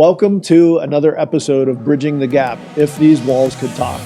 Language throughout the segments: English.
Welcome to another episode of Bridging the Gap, If These Walls Could Talk.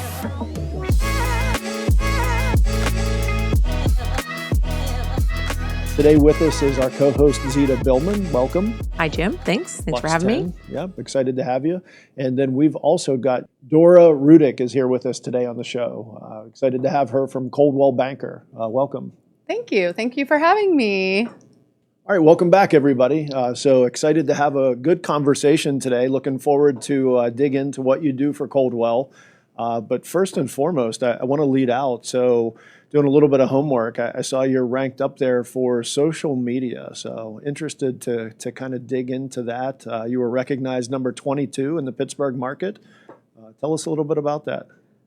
Today with us is our co-host, Zita Billman. Welcome. Hi, Jim. Thanks Lux for having 10. me. Yep, excited to have you. And then we've also got Dora Rudick is here with us today on the show. Excited to have her from Coldwell Banker. Welcome. Thank you. Thank you for having me. All right, welcome back, everybody. So excited to have a good conversation today. Looking forward to dig into what you do for Coldwell. But first and foremost, I want to lead out. So doing a little bit of homework, I saw you're ranked up there for social media. So interested to kind of dig into that. You were recognized number 22 in the Pittsburgh market. Tell us a little bit about that.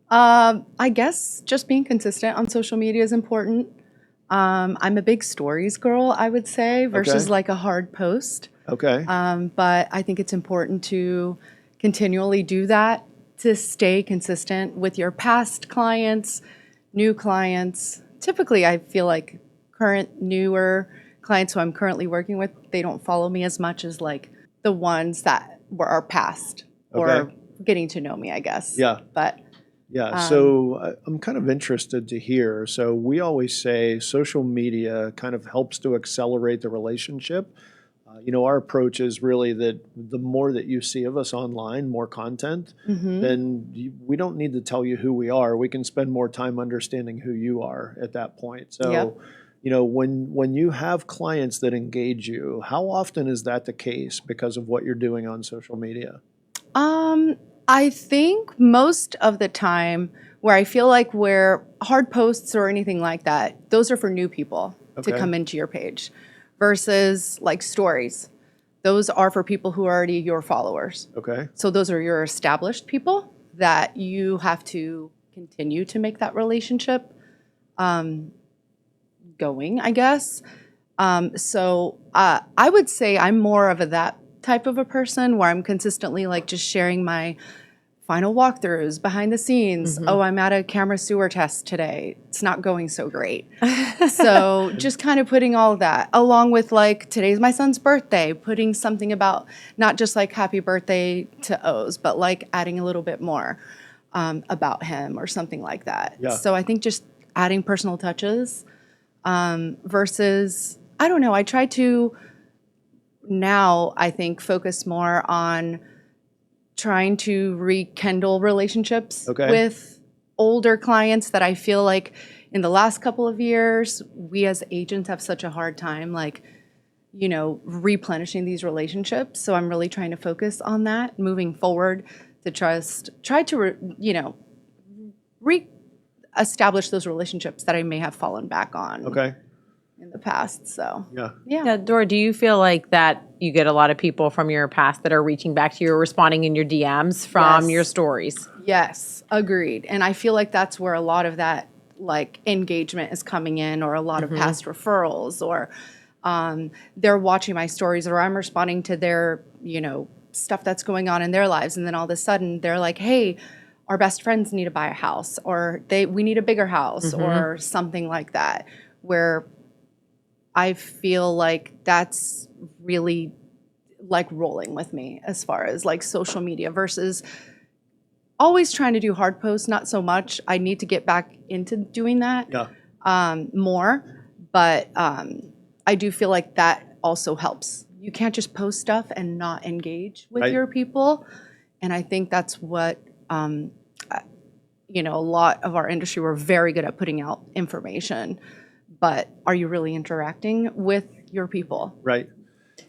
I guess just being consistent on social media is important. I'm a big stories girl, I would say, versus Okay. like a hard post. Okay. But I think it's important to continually do that to stay consistent with your past clients, new clients. Typically, I feel like current, newer clients who I'm currently working with, they don't follow me as much as like the ones that were our past or Okay. getting to know me, I guess. Yeah. But Yeah, so I'm kind of interested to hear. So we always say social media kind of helps to accelerate the relationship. Our approach is really that the more that you see of us online, more content, then we don't need to tell you who we are. We can spend more time understanding who you are at that point. So, Yep. when you have clients that engage you, how often is that the case because of what you're doing on social media? I think most of the time where I feel like where hard posts or anything like that, those are for new people to Okay. come into your page versus like stories. Those are for people who are already your followers. Okay. So those are your established people that you have to continue to make that relationship going, I guess. So I would say I'm more of that type of a person where I'm consistently like just sharing my final walkthroughs behind the scenes. Oh, I'm at a camera sewer test today. It's not going so great. So just kind of putting all of that along with like today's my son's birthday, putting something about not just like happy birthday to O's, but like adding a little bit more about him or something like that. Yeah. So I think just adding personal touches versus, I don't know, I try to now I think focus more on trying to rekindle relationships Okay. with older clients that I feel like in the last couple of years, we as agents have such a hard time like, replenishing these relationships. So I'm really trying to focus on that moving forward to try to, re-establish those relationships that I may have fallen back on Okay. in the past. So Yeah. Yeah, Dora, do you feel like that you get a lot of people from your past that are reaching back to you or responding in your DMs from Yes. your stories? Yes, agreed. And I feel like that's where a lot of that like engagement is coming in, or a lot of past referrals, or they're watching my stories, or I'm responding to their, stuff that's going on in their lives. And then all of a sudden they're like, hey, our best friends need to buy a house, or we need a bigger house, or something like that, where I feel like that's really like rolling with me as far as like social media versus always trying to do hard posts, not so much. I need to get back into doing that more, but I do feel like that also helps. You can't just post stuff and not engage with Right. your people, and I think that's what a lot of our industry, we're very good at putting out information, but are you really interacting with your people? Right.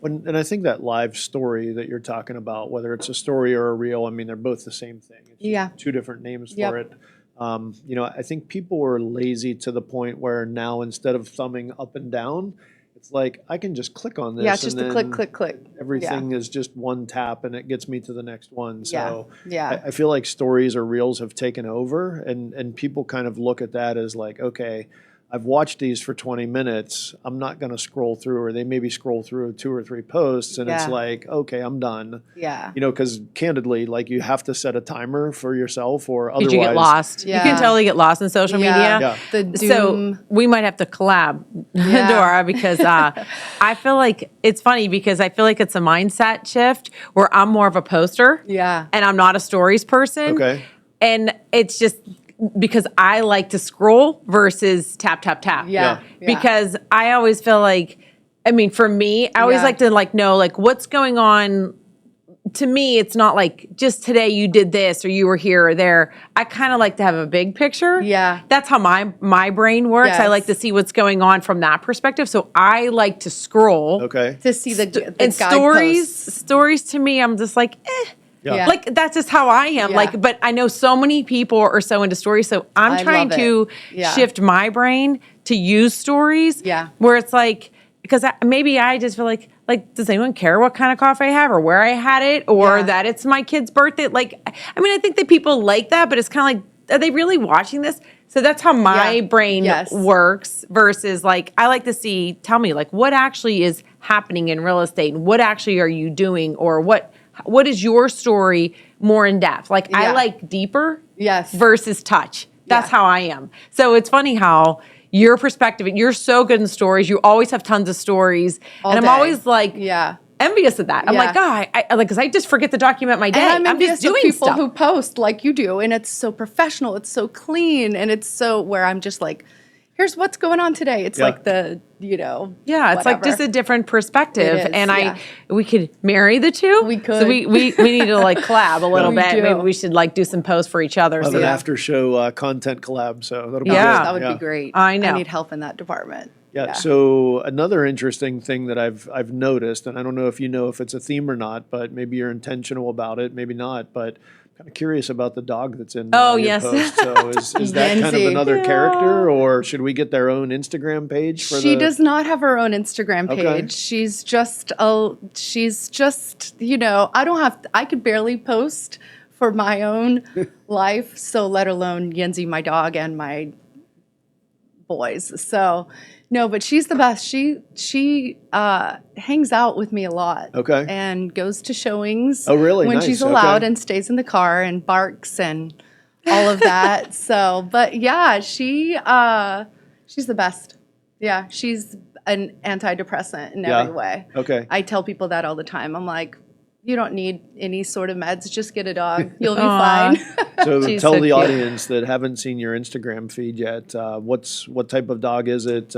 And I think that live story that you're talking about, whether it's a story or a reel, I mean, they're both the same thing. It's just Yeah. two different names Yep. for it. I think people are lazy to the point where now instead of thumbing up and down, it's like, I can just click on this. Yeah, it's just and a then click, click, click. Everything is just one tap and it gets me to the next one. So Yeah. I feel like stories or reels have taken over and people kind of look at that as like, okay, I've watched these for 20 minutes. I'm not going to scroll through, or they maybe scroll through 2 or 3 posts, and it's Yeah. like, okay, I'm done. Yeah. You know, because candidly, like you have to set a timer for yourself, or Because otherwise you get lost. You Yeah. can totally get lost in social media. Yeah. The doom. So we might have to collab, Yeah. Dora, because I feel like it's funny because I feel like it's a mindset shift where I'm more of a poster. Yeah. And I'm not a stories person. Okay. And it's just because I like to scroll versus tap, tap, tap. Yeah. Because I always feel like, I mean, for me, I always Yeah. like to know what's going on. To me, it's not like just today you did this or you were here or there. I kind of like to have a big picture. Yeah. That's how my brain works. I Yes. like to see what's going on from that perspective. So I like to scroll. Okay. To see the And guideposts. stories to me, I'm just like, eh. Yeah. Like that's just how I am. Yeah. Like, but I know so many people are so into stories. So I'm I trying love it. to Yeah. shift my brain to use stories. Yeah. Where it's like, because maybe I just feel like, does anyone care what kind of coffee I have or where I had it or Yeah. that it's my kid's birthday? Like, I mean, I think that people like that, but it's kind of like, are they really watching this? So that's how my Yeah. brain Yes. works versus like, I like to see, tell me like what actually is happening in real estate and what actually are you doing or what is your story more in depth? Like I Yeah. like deeper Yes. versus touch. That's Yeah. how I am. So it's funny how your perspective, you're so good in stories. You always have tons of stories. All and I'm day. always like Yeah. envious of that. I'm Yeah. like, I like, cause I just forget to document my day. And I'm I'm envious just of doing people stuff. who post like you do, and it's so professional, it's so clean, and it's so where I'm just like, here's what's going on today. It's Yeah. like the, Yeah, it's like whatever. just a different perspective. It is, and yeah. we could marry the two. We So could. we need to like collab a little We bit. do. Maybe we should like do some posts for each other. Have So an that- after show content collab, so that'll be Yeah. good. that would Yeah. be great. I know. I need help in that department. Yeah. So another interesting thing that I've noticed, and I don't know if you know if it's a theme or not, but maybe you're intentional about it, maybe not. But I'm kind of curious about the dog that's in Oh, your yes. post. So is that kind of Yancy. another Yeah. character, or should we get their own Instagram page for She the? does not have her own Instagram Okay. page. She's just I could barely post for my own life, so let alone Yenzi, my dog, and my boys. So no, but she's the best. She hangs out with me a lot. Okay. And goes to showings. Oh, really? When Nice. she's allowed Okay. and stays in the car and barks and all of that. So, but yeah, she's the best. Yeah, she's an antidepressant in Yeah. every way. Okay. I tell people that all the time. I'm like, you don't need any sort of meds. Just get a dog. You'll be Aw. fine. So She's tell so the cute. audience that haven't seen your Instagram feed yet. What type of dog is it?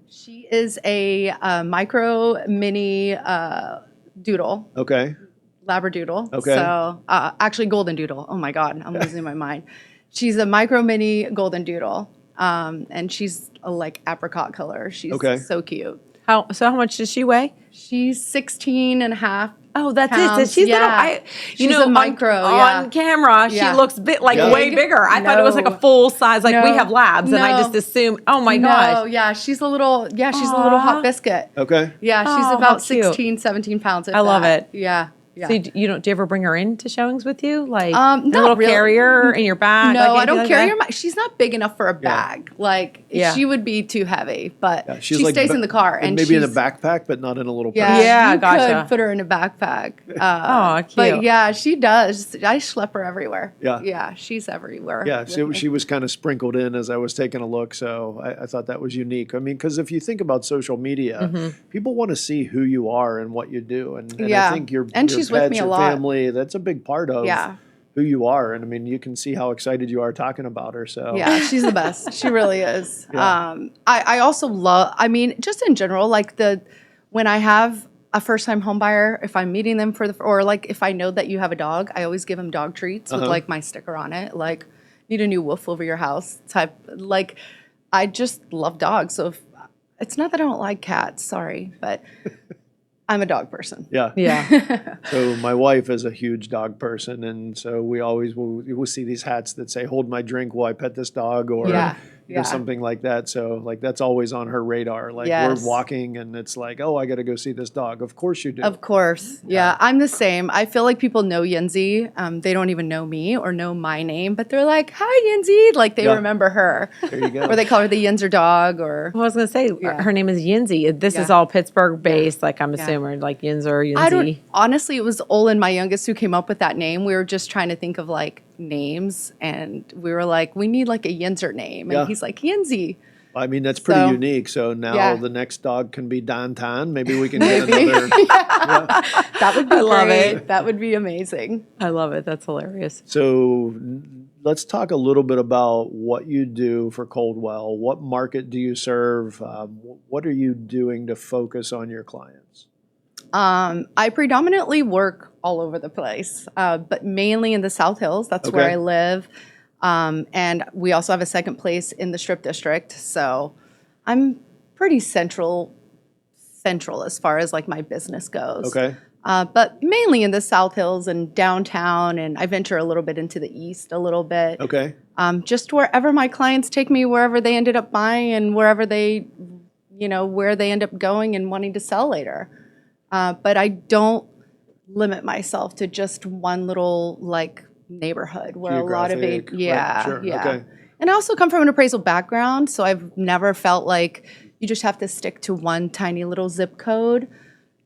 She is a micro mini doodle, Okay. labradoodle. Okay. So actually golden doodle. Oh my God, I'm losing my mind. She's a micro mini golden doodle. And she's a like apricot color. She's Okay. so cute. how much does she weigh? She's 16 and a half. Oh, that's it. Pounds, She's little. yeah. You She's know, a micro, on camera, Yeah. she looks Yeah. way bigger. I thought it was like a No. full size, like we No. have labs, and I No. just assumed, oh my No, gosh. yeah, she's a little hot Aw. biscuit. Okay. Yeah, she's Oh, how about cute. 16, 17 pounds. If I love that. it. Yeah. Yeah. So do you ever bring her into showings with you? Like Not a little really. carrier in your bag? No, like I anything don't like carry that? her. She's not big enough for a bag. Like Yeah. she would be too heavy, but Yeah, she stays in the car and maybe in a she's- backpack, but not in a little Yeah, purse. Yeah, you gotcha. could put her in a backpack. Aw, cute. But yeah, she does. I schlep her everywhere. Yeah. Yeah, she's everywhere. Yeah, with so me. she was kind of sprinkled in as I was taking a look, so I thought that was unique. I mean, because if you think about social media, people want to see who you are and what you do, and I Yeah. think your And your she's with pets, me a your lot. family, that's a big part of Yeah. who you are, and I mean, you can see how excited you are talking about her. So Yeah, she's the best. She really is. Yeah. I also love, I mean, just in general, like when I have a first time home buyer, if I'm meeting them or like if I know that you have a dog, I always give them dog treats with like my sticker on it. Like, need a new wolf over your house type. Like, I just love dogs. So it's not that I don't like cats, sorry, but I'm a dog person. yeah. Yeah. So my wife is a huge dog person, and so we always will see these hats that say "Hold my drink while I pet this dog," or Yeah. Yeah. something like that. So like that's always on her radar. Like Yes. we're walking and it's like, oh, I got to go see this dog. Of course you do. Of course. Yeah. I'm the same. I feel like people know Yinzi. They don't even know me or know my name, but they're like, hi, Yinzi. Like they Yeah. remember her. There you go. Or they call her the Yinzer dog or. Well, I was gonna say Yeah. her name is Yinzi. This is Yeah. all Pittsburgh based. Like I'm assuming, like Yinzer, I don't, Yinzi. honestly, it was Olin, my youngest, who came up with that name. We were just trying to think of like names and we were like, we need like a Yinzer name. And Yeah. he's like, Yinzi. I mean, that's pretty So, unique. So now yeah. the next dog can be Dantan. Maybe we can get another. That would be I love great. it. That would be amazing. I love it. That's hilarious. So let's talk a little bit about what you do for Coldwell. What market do you serve? What are you doing to focus on your clients? I predominantly work all over the place, but mainly in the South Hills. That's where Okay. I live. And we also have a second place in the Strip District. So I'm pretty central as far as like my business goes. Okay. But mainly in the South Hills and downtown, and I venture a little bit into the East a little bit. Okay. Just wherever my clients take me, wherever they ended up buying and wherever they, where they end up going and wanting to sell later. But I don't limit myself to just one little like neighborhood where a lot of it, Geographic, right, yeah, sure, yeah. okay. And I also come from an appraisal background, so I've never felt like you just have to stick to one tiny little zip code.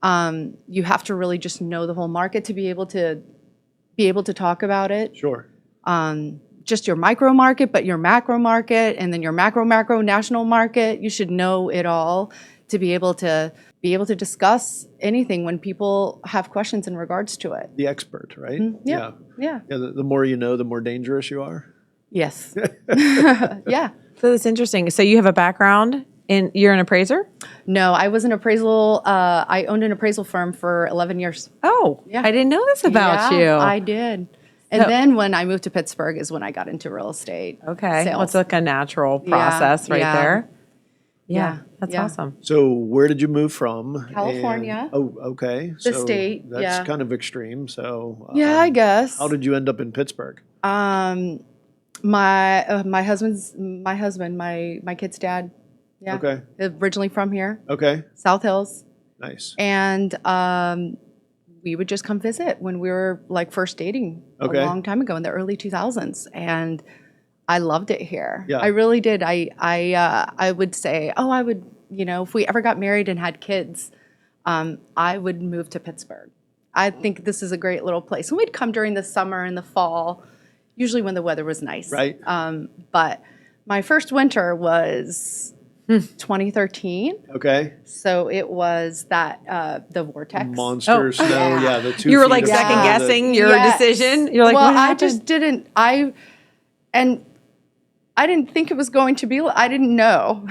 You have to really just know the whole market to be able to talk about it. Sure. Just your micro market, but your macro market, and then your macro national market. You should know it all to be able to discuss anything when people have questions in regards to it. The expert, right? Yeah. Yeah. The more you know, the more dangerous you are. Yes. Yeah. So that's interesting. So you have a background you're an appraiser? No, I was an appraisal. I owned an appraisal firm for 11 years. Oh, Yeah. I didn't know this about Yeah, you. I did. And then when I moved to Pittsburgh is when I got into real estate. Okay. Sales. Well, it's like a natural process right yeah. there. Yeah. Yeah, That's yeah. awesome. So where did you move from? California. And, okay. The So state, That's yeah. kind of extreme. So Yeah, I guess. how did you end up in Pittsburgh? My husband, my kid's dad. Yeah. Okay. Originally from here, Okay. South Hills. Nice. And we would just come visit when we were like first dating Okay. a long time ago in the early 2000s. And I loved it here. Yeah. I really did. I would say, I would, if we ever got married and had kids, I would move to Pittsburgh. I think this is a great little place. And we'd come during the summer and the fall, usually when the weather was nice. Right. But my first winter was 2013. Okay. So it was that the vortex. Monster snow. yeah. Yeah. The 2 You were feet like of second snow that- guessing your Yes. decision. You're like, well, what I happened? just didn't. I didn't think it was going to be. I didn't know,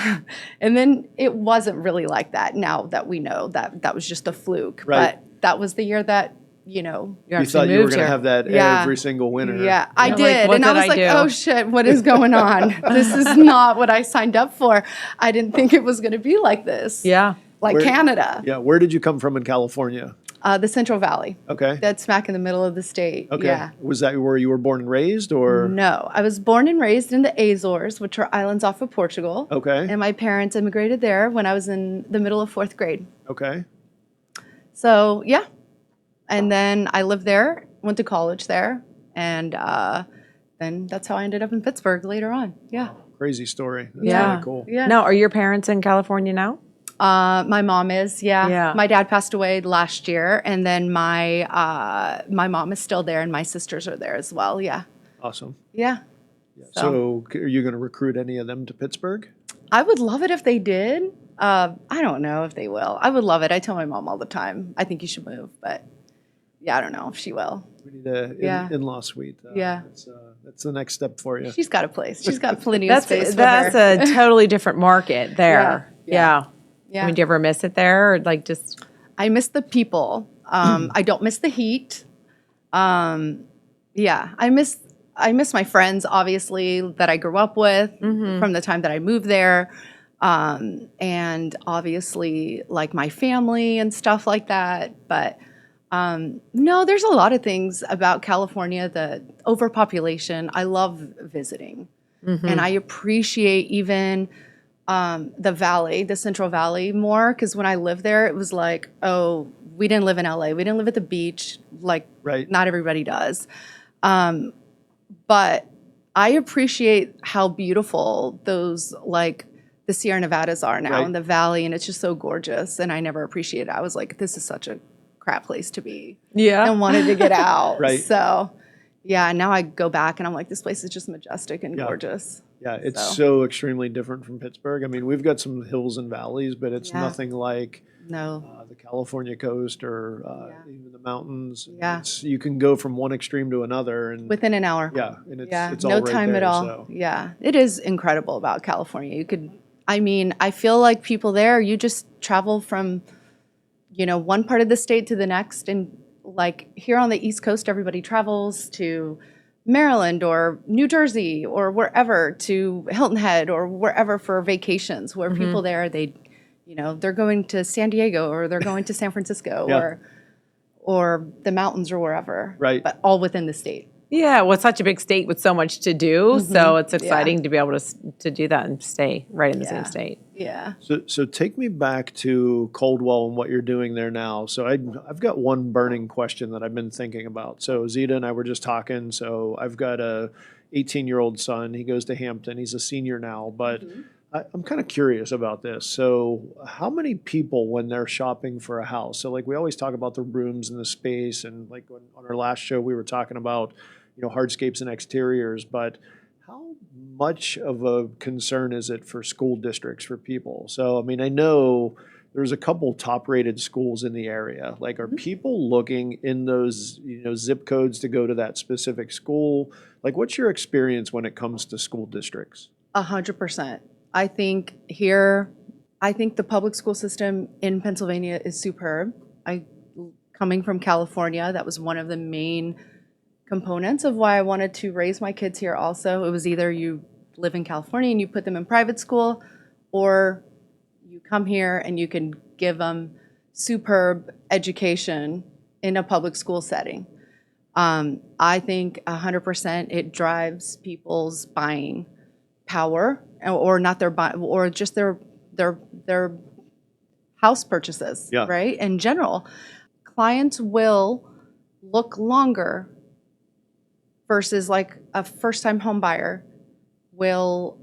and then it wasn't really like that. Now that we know that was just a fluke, Right. but that was the year that You You actually thought you were moved going to here. have that Yeah. every single winter. Yeah, I You're like, did, what and I did was I like, do? "Oh shit, what is going on? This is not what I signed up for. I didn't think it was going to be like this. Yeah. like Where- Canada, Yeah. Where did you come from in California? the Central Valley. Okay. That's smack in the middle of the state. Okay. Yeah. Was that where you were born and raised or? No, I was born and raised in the Azores, which are islands off of Portugal. Okay. And my parents immigrated there when I was in the middle of 4th grade. Okay. So, yeah. And then I lived there, went to college there, and then that's how I ended up in Pittsburgh later on. Yeah. Crazy story. That's Yeah. really cool. Yeah. Now, are your parents in California now? My mom is, yeah. Yeah. My dad passed away last year, and then my mom is still there, and my sisters are there as well. Yeah. Awesome. Yeah. So are you going to recruit any of them to Pittsburgh? I would love it if they did. I don't know if they will. I would love it. I tell my mom all the time, I think you should move, but yeah, I don't know if she will. We need a Yeah. in-law suite. Yeah. That's the next step for you. She's got a place. She's got plenty of space. That's for her. a totally different market there. Yeah. Yeah. Yeah. I mean, do you ever miss it there or like just? I miss the people. I don't miss the heat. Yeah, I miss my friends, obviously, that I grew up with from the time that I moved there. And obviously, like my family and stuff like that. But no, there's a lot of things about California, the overpopulation. I love visiting. And I appreciate even the valley, the Central Valley more, because when I lived there, it was like, oh, we didn't live in LA. We didn't live at the beach like Right. not everybody does. But I appreciate how beautiful those like the Sierra Nevadas are now Right. in the valley, and it's just so gorgeous. And I never appreciated it. I was like, this is such a crap place to be. Yeah. And wanted to get out. Right. So yeah, now I go back and I'm like, this place is just majestic and Yeah. gorgeous. Yeah, it's So. so extremely different from Pittsburgh. I mean, we've got some hills and valleys, but it's Yeah. nothing like No. the California coast or Yeah. even the mountains. Yeah. You can go from one extreme to another, and Within an hour. yeah, and Yeah, it's all no right time there, at all. so. Yeah, it is incredible about California. I mean, I feel like people there, you just travel from, one part of the state to the next. And like here on the East Coast, everybody travels to Maryland or New Jersey or wherever, to Hilton Head or wherever for vacations, where people there, they're going to San Diego or they're going to San Francisco Yeah. or the mountains or wherever. Right. But all within the state. Yeah, well, it's such a big state with so much to do, so it's exciting Yeah. to be able to do that and stay right in the Yeah. same state. Yeah. So take me back to Coldwell and what you're doing there now. So I've got one burning question that I've been thinking about. So Zita and I were just talking. So I've got a 18-year-old son. He goes to Hampton. He's a senior now, but I'm kind of curious about this. So how many people, when they're shopping for a house, so like we always talk about the rooms and the space, and like on our last show we were talking about hardscapes and exteriors, but how much of a concern is it for school districts, for people? So, I mean, I know there's a couple top-rated schools in the area. Like, are people looking in those, zip codes to go to that specific school? Like, what's your experience when it comes to school districts? 100%. I think the public school system in Pennsylvania is superb. Coming from California, that was one of the main components of why I wanted to raise my kids here also. It was either you live in California and you put them in private school, or you come here and you can give them superb education in a public school setting. I think 100% it drives people's buying power, or not their buy, or just their house purchases, Yeah. right? In general, clients will look longer versus like a first-time home buyer will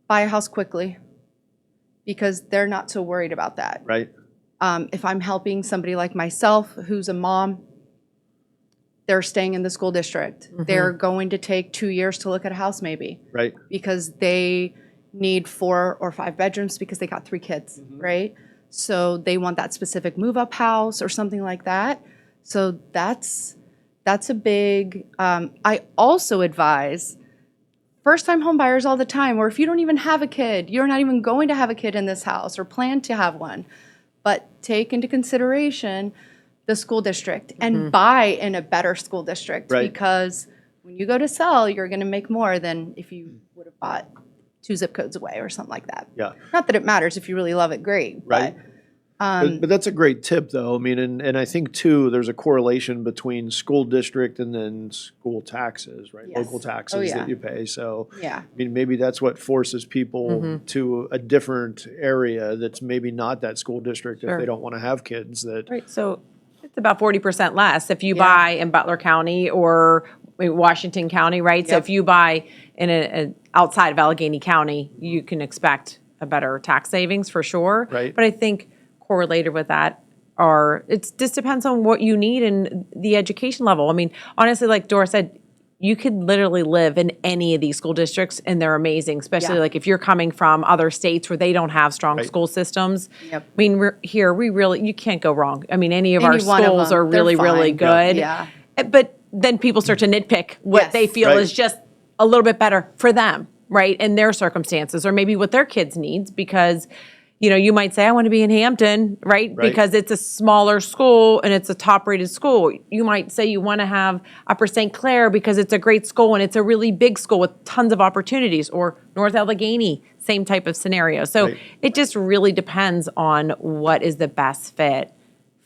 buy a house quickly because they're not so worried about that. Right. If I'm helping somebody like myself who's a mom, they're staying in the school district. They're going to take 2 years to look at a house maybe Right. because they need 4 or 5 bedrooms because they got 3 kids, right? So they want that specific move-up house or something like that. So that's a big, I also advise first-time home buyers all the time, or if you don't even have a kid, you're not even going to have a kid in this house or plan to have one, but take into consideration the school district and buy in a better school district, Right. because when you go to sell, you're going to make more than if you would have bought 2 zip codes away or something like that. Yeah. Not that it matters. If you really love it, great. Right. But that's a great tip, though. I mean, and I think, too, there's a correlation between school district and then school taxes, right? Yes. Local taxes Oh, yeah. that you pay. So, Yeah. I mean, maybe that's what forces people to a different area that's maybe not that school district if Sure. they don't want to have kids. That Right, so it's about 40% less if you Yeah. buy in Butler County or Washington County, right? So Yep. if you buy in a outside of Allegheny County, you can expect a better tax savings for sure. Right. But I think correlated with that it just depends on what you need and the education level. I mean, honestly, like Dora said, you could literally live in any of these school districts and they're amazing, especially Yeah. like if you're coming from other states where they don't have strong Right. school systems. Yep. I mean, you can't go wrong. I mean, any of our Any one of schools them, are they're really, really fine. good. Yeah. But then people start to nitpick what Yes. they feel Right. is just a little bit better for them, right? In their circumstances, or maybe what their kids needs, because you might say, I want to be in Hampton, right? Right. Because it's a smaller school and it's a top-rated school. You might say you want to have Upper St. Clair because it's a great school and it's a really big school with tons of opportunities, or North Allegheny, same type of scenario. So Right. it just really depends on what is the best fit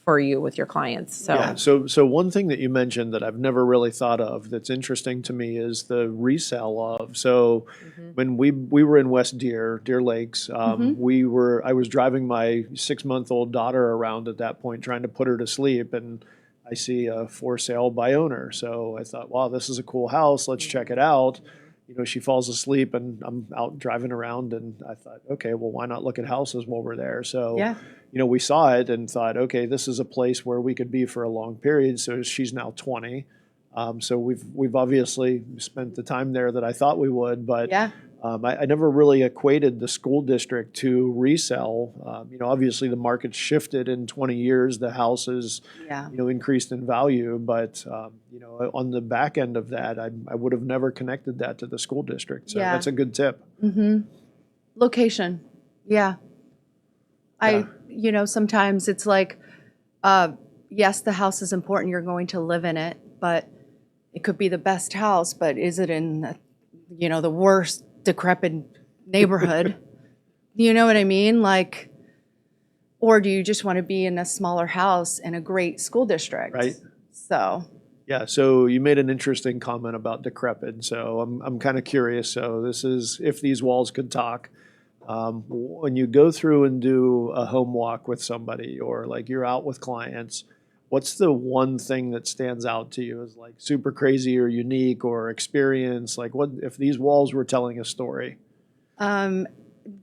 for you with your clients. So Yeah. So one thing that you mentioned that I've never really thought of that's interesting to me is the resale of. So when we were in West Deer Lakes, I was driving my 6-month-old daughter around at that point, trying to put her to sleep, and I see a for sale by owner. So I thought, wow, this is a cool house. Let's check it out. She falls asleep and I'm out driving around, and I thought, okay, well, why not look at houses while we're there? So, Yeah. we saw it and thought, okay, this is a place where we could be for a long period. So she's now 20. So we've obviously spent the time there that I thought we would, but Yeah. I never really equated the school district to resell. Obviously the market shifted in 20 years. The houses, Yeah. increased in value, but on the back end of that, I would have never connected that to the school district. So Yeah. that's a good tip. Location. Yeah. Sometimes it's like, yes, the house is important. You're going to live in it, but it could be the best house, but is it in the worst decrepit neighborhood? You know what I mean? Like, or do you just want to be in a smaller house in a great school district? Right. So. Yeah, so you made an interesting comment about decrepit. So I'm kind of curious. So this is if these walls could talk. When you go through and do a home walk with somebody, or like you're out with clients, what's the one thing that stands out to you as like super crazy or unique or experience? Like, what if these walls were telling a story?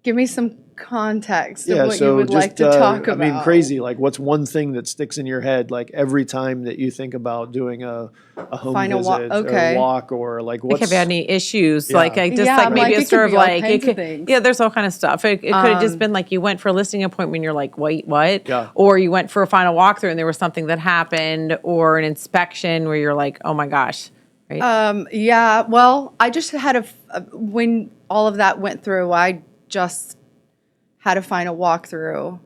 Give me some context Yeah, of what so you would just, like to talk I about. mean, crazy. Like, what's one thing that sticks in your head, like every time that you think about doing a home Find a walk- visit okay. or walk, or like like, what's have you had any issues? Yeah. Like just Yeah, like maybe like, it's it could sort of be all like kinds of things. yeah, there's all kind of stuff. It could have just been like you went for a listing appointment and you're like, wait, what? Yeah. Or you went for a final walkthrough and there was something that happened, or an inspection where you're like, oh my gosh. Right? Yeah, well, I just had when all of that went through, I just had to find a walkthrough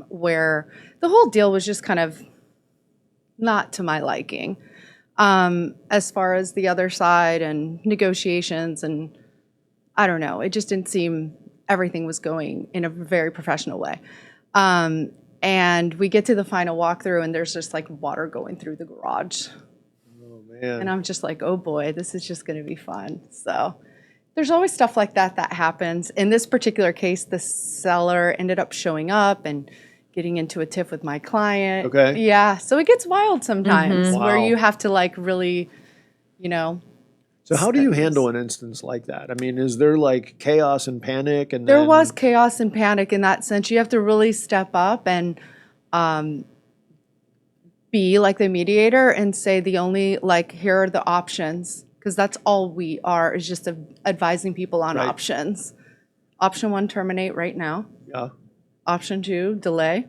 where the whole deal was just kind of not to my liking. As far as the other side and negotiations, and I don't know, it just didn't seem everything was going in a very professional way. And we get to the final walkthrough and there's just like water going through the garage. Oh man. And I'm just like, oh boy, this is just going to be fun. So there's always stuff like that happens. In this particular case, the seller ended up showing up and getting into a tiff with my client. Okay. Yeah. So it gets wild sometimes where Wow. you have to like really, So how do you handle an instance like that? I mean, is there like chaos and panic? And there then, was chaos and panic in that sense. You have to really step up and be like the mediator and say here are the options. Because that's all we are, is just advising people on Right. options. Option 1, terminate right now. Yeah. Option 2, delay,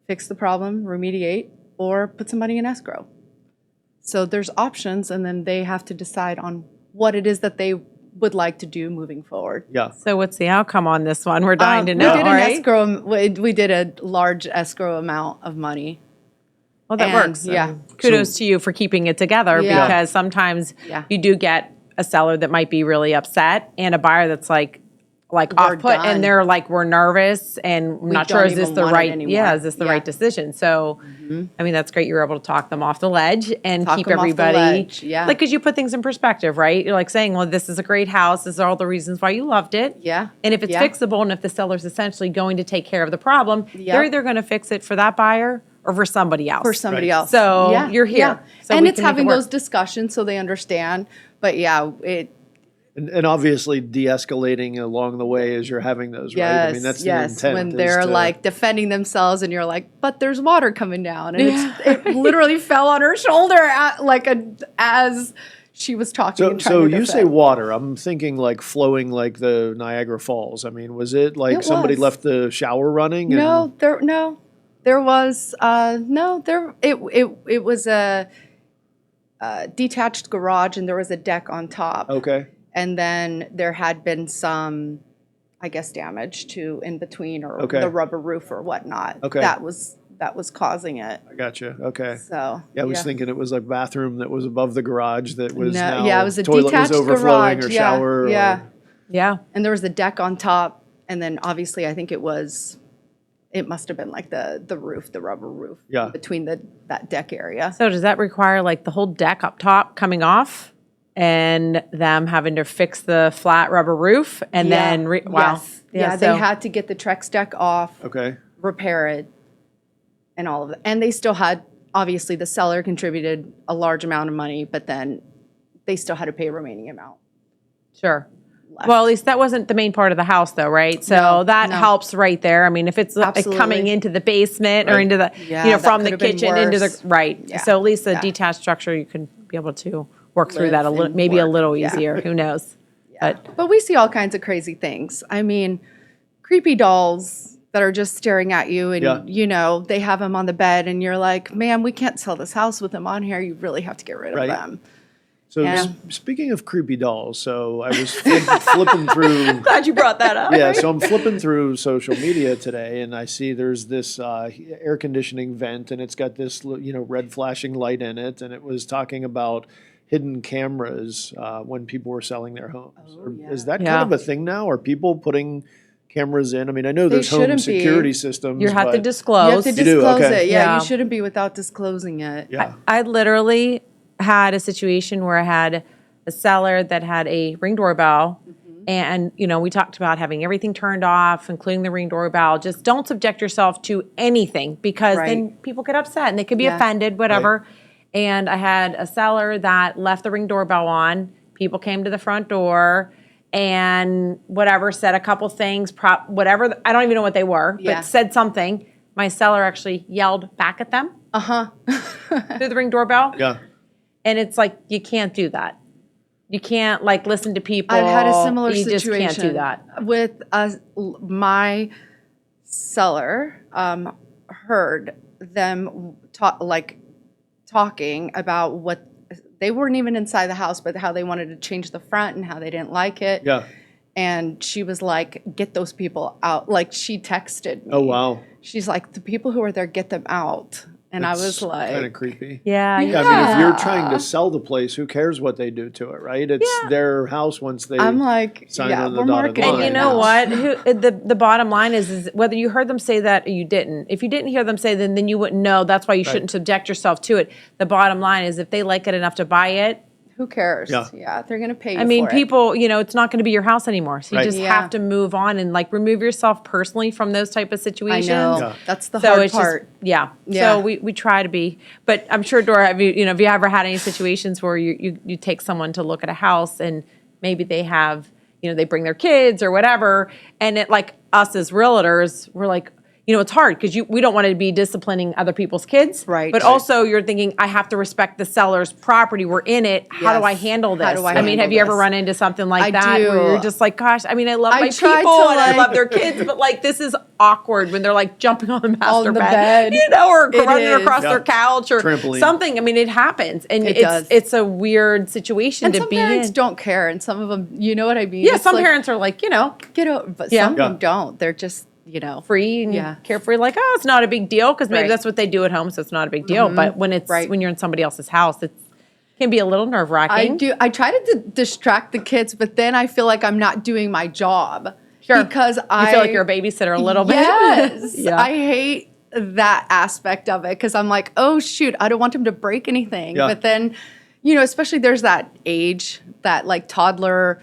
fix the problem, remediate, or put some money in escrow. So there's options, and then they have to decide on what it is that they would like to do moving forward. Yeah. So what's the outcome on this one? We're dying to We know, did an right? escrow. We did a large escrow amount of money. Well, that And, works. yeah. Kudos to you for keeping it together, Yeah. because sometimes Yeah. you do get a seller that might be really upset and a buyer that's like We're off put, done. and they're like, we're nervous and I'm not sure, don't is this even the want it right, anymore. yeah, is this the Yeah. right decision? So, I mean, that's great. You were able to talk them off the ledge and Talk keep them off the everybody, ledge, yeah. like, because you put things in perspective, right? You're like saying, well, this is a great house. This are all the reasons why you loved it. Yeah. And if it's Yeah. fixable, and if the seller's essentially going to take care of the problem, Yep. they're either going to fix it for that buyer or for somebody else. For somebody Right. else. So Yeah, you're here. yeah. So and we it's can make it having work. those discussions so they understand. But yeah, And obviously de-escalating along the way as you're having those, right? I mean, that's the intent. when is they're to- like defending themselves and you're like, but there's water coming down. And it literally fell on her shoulder as she was talking So, and trying so to you say defend. water. I'm thinking like flowing like the Niagara Falls. I mean, was it like It somebody was. left the shower running? And, There was it was a detached garage and there was a deck on top. Okay. And then there had been some, I guess, damage to in between or Okay. the rubber roof or whatnot. Okay. That was causing it. I gotcha. Okay. So Yeah, I was thinking it was a bathroom that was above the garage that was No, now yeah, it was a toilet was detached overflowing garage. or Yeah, shower. yeah. Or, Yeah. And there was a deck on top, and then obviously I think it was it must have been like the roof, the rubber roof Yeah. between that deck area. So does that require like the whole deck up top coming off and them having to fix the flat rubber roof and then, wow. Yes. Yeah, they had to get the Trex deck off, Okay. repair it, and all of that. And they still had, obviously, the seller contributed a large amount of money, but then they still had to pay a remaining amount. Sure. Left. Well, at least that wasn't the main part of the house though, right? So No, that no. helps right there. I mean, if it's like Absolutely. coming into the basement or Right. into the, Yeah, you know, that from the could have been kitchen into the, worse. right. Yeah. So at least the Yeah. detached structure, you can be able to work through Live that a little, and maybe a work. little Yeah. easier. Who knows? But But we see all kinds of crazy things. I mean, creepy dolls that are just staring at you and, Yeah. you know, they have them on the bed and you're like, man, we can't sell this house with them on here. You really have to get rid of Right. them. So Yeah. speaking of creepy dolls, so I was flipping through. glad you brought that up. Yeah, so I'm flipping through social media today, and I see there's this air conditioning vent, and it's got this red flashing light in it, and it was talking about hidden cameras when people were selling their homes. Is that Yeah. kind of a thing now? Are people putting cameras in? I mean, I know They there's home shouldn't be. security systems. You have to but- You disclose. have to You do, disclose okay. it. Yeah, Yeah. you shouldn't be without disclosing it. Yeah, I literally had a situation where I had a seller that had a Ring doorbell. And, you know, we talked about having everything turned off, including the Ring doorbell. Just don't subject yourself to anything because then Right. people get upset and they could be Yeah. offended, whatever. And I had a seller that left the Ring doorbell on. People came to the front door and whatever, said a couple things, whatever. I don't even know what they were, Yeah. but said something. My seller actually yelled back at them through the Ring doorbell. yeah. And it's like, you can't do that. You can't like listen to people. I've had a similar you situation. You just can't do that. With my seller heard them talking about what they weren't even inside the house, but how they wanted to change the front and how they didn't like it. Yeah. And she was like, get those people out. Like she texted me. Oh, wow. She's like, the people who are there, get them out. And I was like, kind of creepy. Yeah. Yeah, I mean, if you're trying to sell the place, who cares what they do to it, right? It's their house once they I'm like, sign yeah, on the we're dotted marketing. line. And you know what? The bottom line is whether you heard them say that or you didn't. If you didn't hear them say that, then you wouldn't know. That's why you shouldn't subject yourself to it. The bottom line is if they like it enough to buy it, Who cares? Yeah. They're going to pay you I mean, for it. people, you know, it's not going to be your house anymore. So you Right. just Yeah. have to move on and like remove yourself personally from those type of I situations. know. Yeah. That's the So hard it's part. just, yeah. Yeah. So we try to be, but I'm sure Dora, have you ever had any situations where you take someone to look at a house and maybe they have, they bring their kids or whatever. And it like us as realtors, we're like, it's hard because we don't want to be disciplining other people's kids. Right. But also you're thinking, I have to respect the seller's property. We're in it. How do I Yes. handle this? How do I mean, handle have you ever this? run into something like I that do. where you're just like, gosh, I mean, I love I my tried people to, and I like- love their kids, but like this is awkward when they're like jumping on the master the bed, bed. or It running is. across Yeah. their couch or Trampoline. something. I mean, it happens, and It does. it's a weird situation And to some be parents in. don't care, and some of them, you know what I mean? Yeah, It's some like, parents are like, get over, but Yeah. some of Yeah. them don't. They're just, free and Yeah. carefree, like, oh, it's not a big deal because maybe Right. that's what they do at home, so it's not a big deal. But when it's Right. when you're in somebody else's house, it can be a little nerve wracking. I try to distract the kids, but then I feel like I'm not doing my job. Sure. Because You I feel like you're a babysitter a little bit. Yes. Yeah. I hate that aspect of it because I'm like, oh shoot, I don't want them to break anything. Yeah. But then, especially there's that age, that like toddler,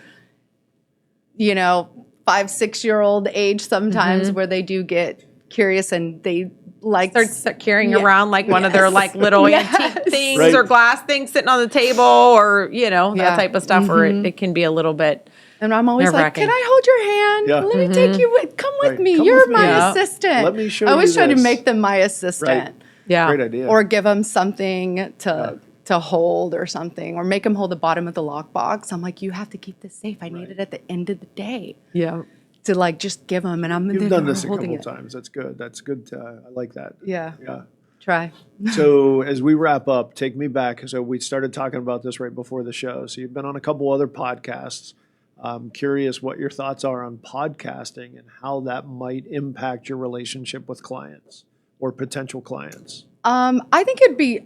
5-6-year-old age sometimes where they do get curious and they like Start carrying Yeah. around like one of their Yes. like little Yes. antique things Right. or glass things sitting on the table or that Yeah. type of stuff where it can be a little bit. And I'm always like, Nerve-wracking. can I hold your hand? Yeah. Let me take you with, come with Right. me. Come You're with me. my Yeah. assistant. Let me show I always you try to this. make them my assistant. Yeah. Great idea. Or give them something to hold or something, or make them hold the bottom of the lockbox. I'm like, you have to keep this safe. I need it at the end of the day Yeah. to like just give them. And You've done this a holding couple times. That's good. That's good. I like that. Yeah, Yeah. try. So as we wrap up, take me back. So we started talking about this right before the show. So you've been on a couple other podcasts. I'm curious what your thoughts are on podcasting and how that might impact your relationship with clients or potential clients. I think it'd be,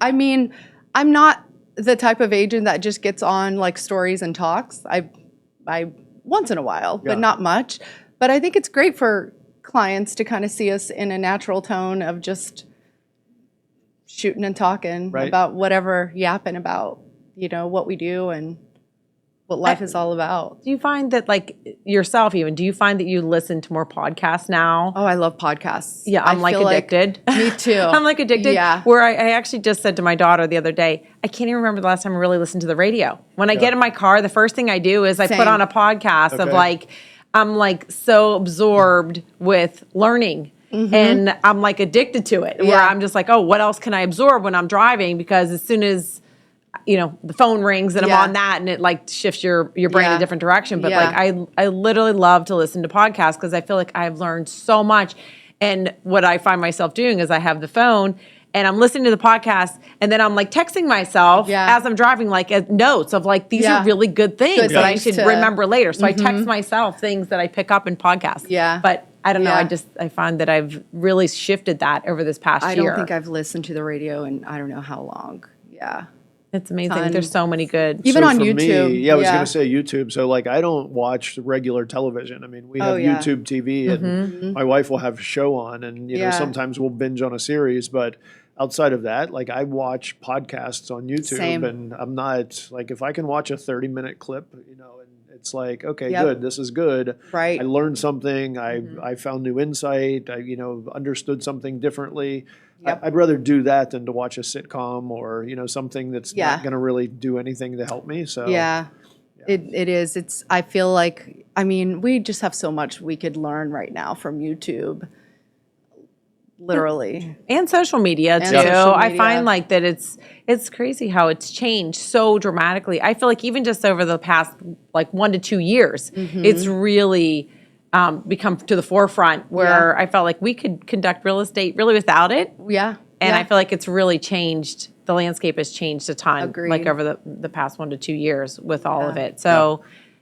I'm not the type of agent that just gets on like stories and talks. I once in a while, Yeah. but not much. But I think it's great for clients to kind of see us in a natural tone of just shooting and talking Right. about whatever, yapping about, what we do and what life is all about. Do you find that, like, yourself even, do you find that you listen to more podcasts now? Oh, I love podcasts. Yeah, I'm I like feel addicted. Me too. I'm like addicted. Yeah. Where I actually just said to my daughter the other day, I can't even remember the last time I really listened to the radio. When I get in my car, the first thing I do is I put Same. on a podcast of Okay. like, I'm like so absorbed with learning. And I'm like addicted to it, where Yeah. I'm just like, oh, what else can I absorb when I'm driving? Because as soon as the phone rings and I'm Yeah. on that, and it like shifts your brain in Yeah. a different direction. But Yeah. like I literally love to listen to podcasts because I feel like I've learned so much. And what I find myself doing is I have the phone and I'm listening to the podcast, and then I'm like texting myself Yeah. as I'm driving, like notes of like, these Yeah. are really good things Good that I things should to- remember later. So I text myself things that I pick up in podcasts. Yeah. But I don't know. Yeah. I find that I've really shifted that over this past I year. don't think I've listened to the radio in I don't know how long. Yeah. It's amazing. Ton. There's so many good. Even on for YouTube. Me, I was going to say YouTube. So like, I don't watch regular television. I mean, we have Oh, yeah. YouTube TV, and my wife will have a show on, and Yeah. sometimes we'll binge on a series. But outside of that, like, I watch podcasts on YouTube, Same. and I'm not like, if I can watch a 30-minute clip, and it's like, okay, Yep. good, this is good. Right. I learned something. I found new insight. I understood something differently. Yep. I'd rather do that than to watch a sitcom or something that's Yeah. not going to really do anything to help me. So Yeah. It is. I feel like, we just have so much we could learn right now from YouTube. Literally. And social media too. social I media. find like that it's crazy how it's changed so dramatically. I feel like even just over the past like 1 to 2 years, it's really become to the forefront where I felt like we could conduct real estate really without it. Yeah. And yeah. I feel like it's really changed. The landscape has changed a ton, Agreed. like over the past 1 to 2 years with all of Yeah. it. So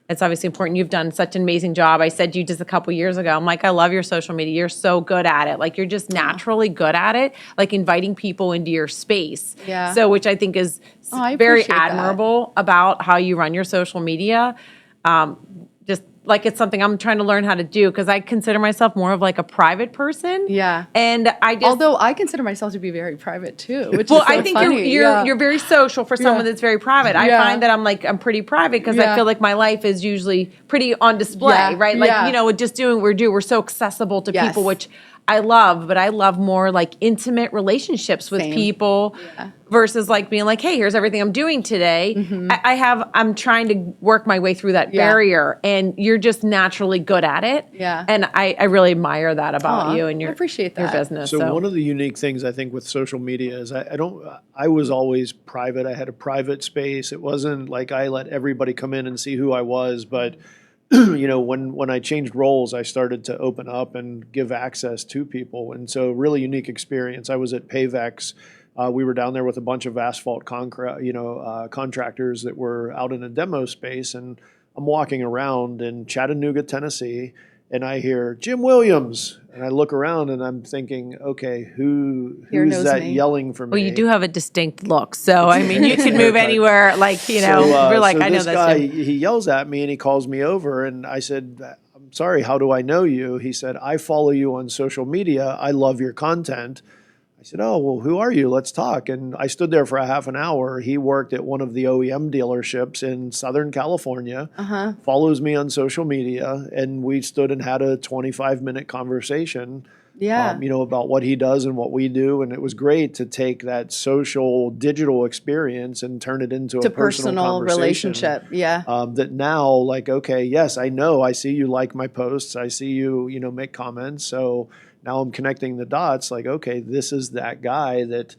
it's obviously important. You've done such an amazing job. I said to you just a couple years ago, I'm like, I love your social media. You're so good at it. Like, you're just naturally good at it, like inviting people into your space. Yeah. So, which I think is Oh, I very appreciate that. admirable about how you run your social media. Just like it's something I'm trying to learn how to do because I consider myself more of like a private person. Yeah. And I just Although I consider myself to be very private too, which well, is so I think funny. you're very social for someone Yeah. that's very private. I Yeah. find that I'm pretty private because I Yeah. feel like my life is usually pretty on display, Yeah. right? Like Yeah. just doing what we do. We're so accessible to Yes. people, which I love, but I love more like intimate relationships with Same. people Yeah. versus like being like, hey, here's everything I'm doing today. I'm trying to work my way through that Mm-hmm. Yeah. barrier, and you're just naturally good at it. Yeah. And I really admire that about Aw, you and I your appreciate your that. business. So one of the unique things I think with social media is I was always private. I had a private space. It wasn't like I let everybody come in and see who I was, but when I changed roles, I started to open up and give access to people. And so really unique experience. I was at Payvex. We were down there with a bunch of asphalt contractors that were out in a demo space, and I'm walking around in Chattanooga, Tennessee, and I hear Jim Williams, and I look around and I'm thinking, okay, Here who's knows that me. yelling for me? Well, you do have a distinct look, so I mean, you can move anywhere. Like we're like, so I know this that's guy, him. he yells at me and he calls me over, and I said, I'm sorry, how do I know you? He said, I follow you on social media. I love your content. I said, oh, well, who are you? Let's talk. And I stood there for a half an hour. He worked at one of the OEM dealerships in Southern California, follows me on social media, and we stood and had a 25-minute conversation. Yeah. About what he does and what we do. And it was great to take that social digital experience and turn it into To a personal conversation. relationship. Yeah. That now, like, okay, yes, I see you like my posts. I see you, make comments. So now I'm connecting the dots, like, okay, this is that guy that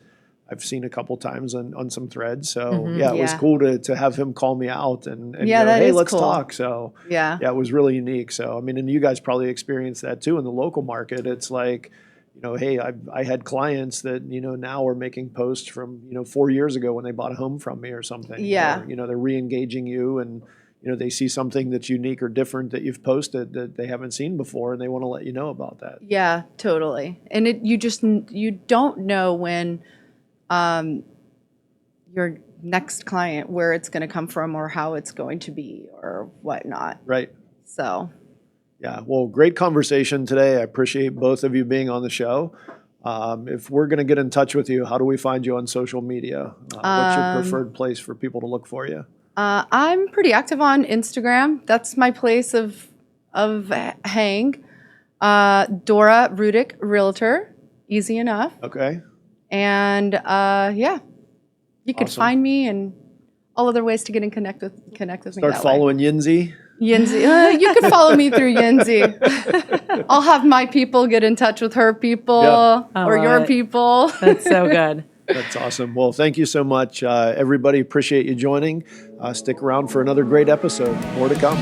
I've seen a couple times on some threads. So it was Yeah. cool to have him call me out and Yeah, go, that hey, is let's cool. talk. So Yeah. it was really unique. So, I mean, and you guys probably experienced that too in the local market. It's like, hey, I had clients that, now are making posts from, 4 years ago when they bought a home from me or something. Yeah. Or, they're re-engaging you and, they see something that's unique or different that you've posted that they haven't seen before, and they want to let you know about that. Yeah, totally. And you don't know when your next client, where it's going to come from or how it's going to be or whatnot. Right. So Yeah, well, great conversation today. I appreciate both of you being on the show. If we're going to get in touch with you, how do we find you on social media? What's your preferred place for people to look for you? I'm pretty active on Instagram. That's my place of hang. Dora Rudick, realtor. Easy enough. Okay. And yeah, you could Awesome. find me and all other ways to get in connect with me Start that way. following Yinzi. Yinzi. You could follow me through Yinzi. I'll have my people get in touch with her people Yep. I or love your it. people. That's so good. That's awesome. Well, thank you so much. Everybody, appreciate you joining. Stick around for another great episode. More to come.